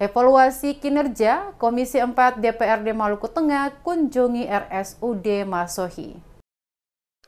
Evaluasi kinerja, Komisi 4 DPRD Maluku Tengah kunjungi RSUD Masohi.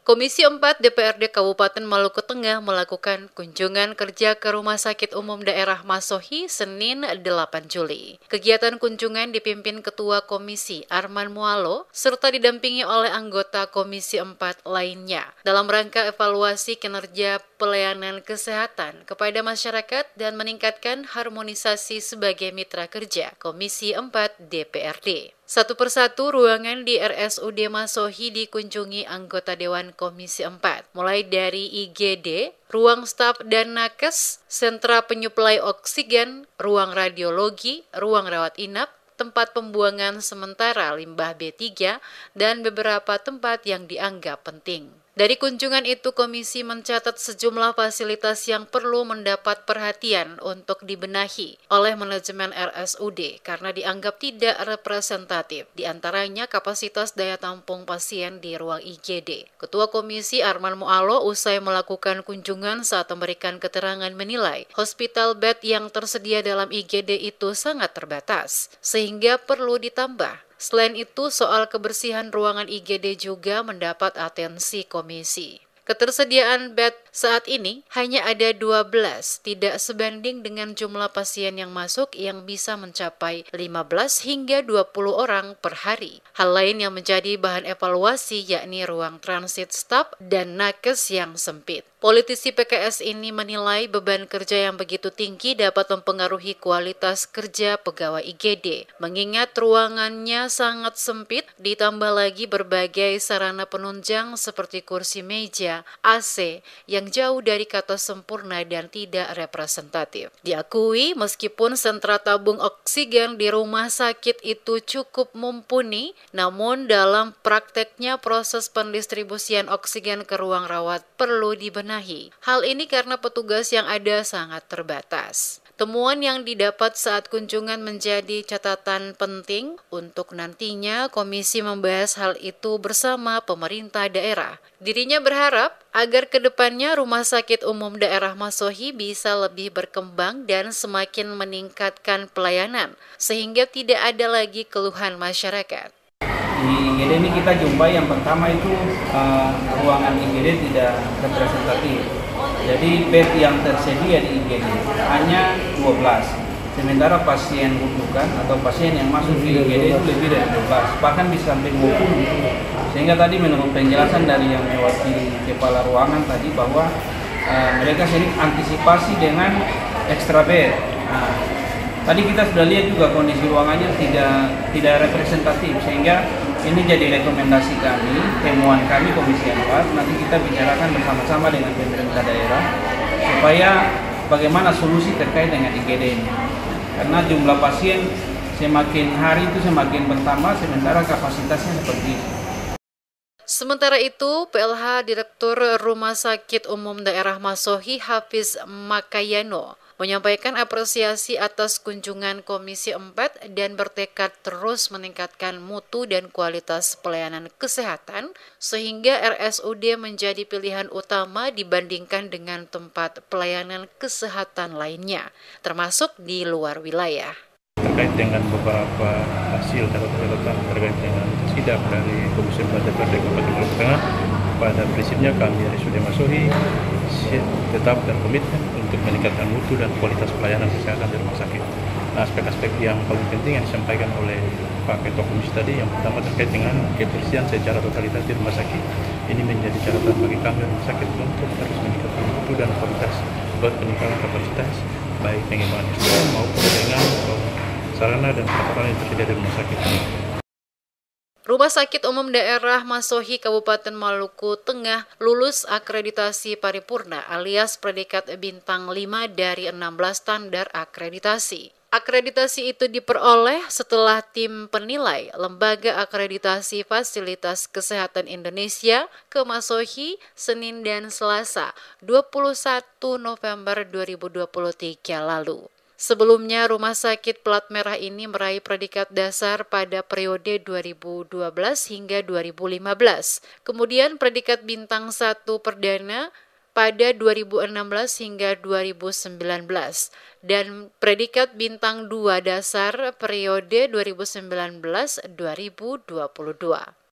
Komisi 4 DPRD Kabupaten Maluku Tengah melakukan kunjungan kerja ke Rumah Sakit Umum Daerah Masohi Senin 8 Juli. Kegiatan kunjungan dipimpin Ketua Komisi Arman Mualo serta didampingi oleh anggota Komisi 4 lainnya dalam rangka evaluasi kinerja pelayanan kesehatan kepada masyarakat dan meningkatkan harmonisasi sebagai mitra kerja Komisi 4 DPRD. Satu persatu ruangan di RSUD Masohi dikunjungi anggota Dewan Komisi 4, mulai dari IGD, ruang staf dan nakes, sentra penyuplai oksigen, ruang radiologi, ruang rawat inap, tempat pembuangan sementara limbah B3, dan beberapa tempat yang dianggap penting. Dari kunjungan itu, komisi mencatat sejumlah fasilitas yang perlu mendapat perhatian untuk dibenahi oleh manajemen RSUD karena dianggap tidak representatif, di antaranya kapasitas daya tampung pasien di ruang IGD. Ketua Komisi Arman Mualo usai melakukan kunjungan saat memberikan keterangan menilai hospital bed yang tersedia dalam IGD itu sangat terbatas, sehingga perlu ditambah. Selain itu, soal kebersihan ruangan IGD juga mendapat atensi komisi. Ketersediaan bed saat ini hanya ada 12, tidak sebanding dengan jumlah pasien yang masuk yang bisa mencapai 15 hingga 20 orang per hari. Hal lain yang menjadi bahan evaluasi yakni ruang transit staf dan nakes yang sempit. Politisi PKS ini menilai beban kerja yang begitu tinggi dapat mempengaruhi kualitas kerja pegawai IGD, mengingat ruangannya sangat sempit, ditambah lagi berbagai sarana penunjang seperti kursi meja, AC, yang jauh dari kata sempurna dan tidak representatif. Diakui meskipun sentra tabung oksigen di rumah sakit itu cukup mumpuni, namun dalam prakteknya proses pendistribusian oksigen ke ruang rawat perlu dibenahi. Hal ini karena petugas yang ada sangat terbatas. Temuan yang didapat saat kunjungan menjadi catatan penting untuk nantinya komisi membahas hal itu bersama pemerintah daerah. Dirinya berharap agar kedepannya Rumah Sakit Umum Daerah Masohi bisa lebih berkembang dan semakin meningkatkan pelayanan, sehingga tidak ada lagi keluhan masyarakat. Di IGD ini kita jumpai yang pertama itu ruangan IGD tidak representatif. Jadi bed yang tersedia di IGD hanya 12. Sementara pasien rujukan atau pasien yang masuk di IGD itu lebih dari 12, bahkan bisa sampai 20. Sehingga tadi menurut penjelasan dari yang mewakili kepala ruangan tadi bahwa mereka sering antisipasi dengan extra bed. Tadi kita sudah lihat juga kondisi ruangannya tidak representatif, sehingga ini jadi rekomendasi kami, temuan kami Komisi 4, nanti kita bicarakan bersama-sama dengan pemerintah daerah supaya bagaimana solusi terkait dengan IGD ini. Karena jumlah pasien semakin hari itu semakin bertambah, sementara kapasitasnya seperti itu. Sementara itu, PLH Direktur Rumah Sakit Umum Daerah Masohi Hafiz Makayano menyampaikan apresiasi atas kunjungan Komisi 4 dan bertekad terus meningkatkan mutu dan kualitas pelayanan kesehatan sehingga RSUD menjadi pilihan utama dibandingkan dengan tempat pelayanan kesehatan lainnya, termasuk di luar wilayah. Terkait dengan beberapa hasil catatan terkait dengan sidak dari Komisi 4 DPRD Kabupaten Maluku Tengah, pada prinsipnya kami RSUD Masohi tetap dan komitmen untuk meningkatkan mutu dan kualitas pelayanan kesehatan di rumah sakit. Aspek-aspek yang paling penting yang disampaikan oleh Pak Ketua Komisi tadi, yang pertama terkait dengan kebersihan secara totalitas di rumah sakit. Ini menjadi catatan bagi kami rumah sakit untuk terus meningkatkan mutu dan kualitas peningkatan kapasitas, baik pengembangan SDM maupun dengan sarana dan prasarana yang tersedia di rumah sakit. Rumah Sakit Umum Daerah Masohi Kabupaten Maluku Tengah lulus akreditasi paripurna alias predikat bintang 5 dari 16 standar akreditasi. Akreditasi itu diperoleh setelah tim penilai Lembaga Akreditasi Fasilitas Kesehatan Indonesia ke Masohi Senin dan Selasa 21 November 2023 lalu. Sebelumnya, Rumah Sakit Plat Merah ini meraih predikat dasar pada periode 2012 hingga 2015. Kemudian predikat bintang 1 perdana pada 2016 hingga 2019 dan predikat bintang 2 dasar periode 2019-2022.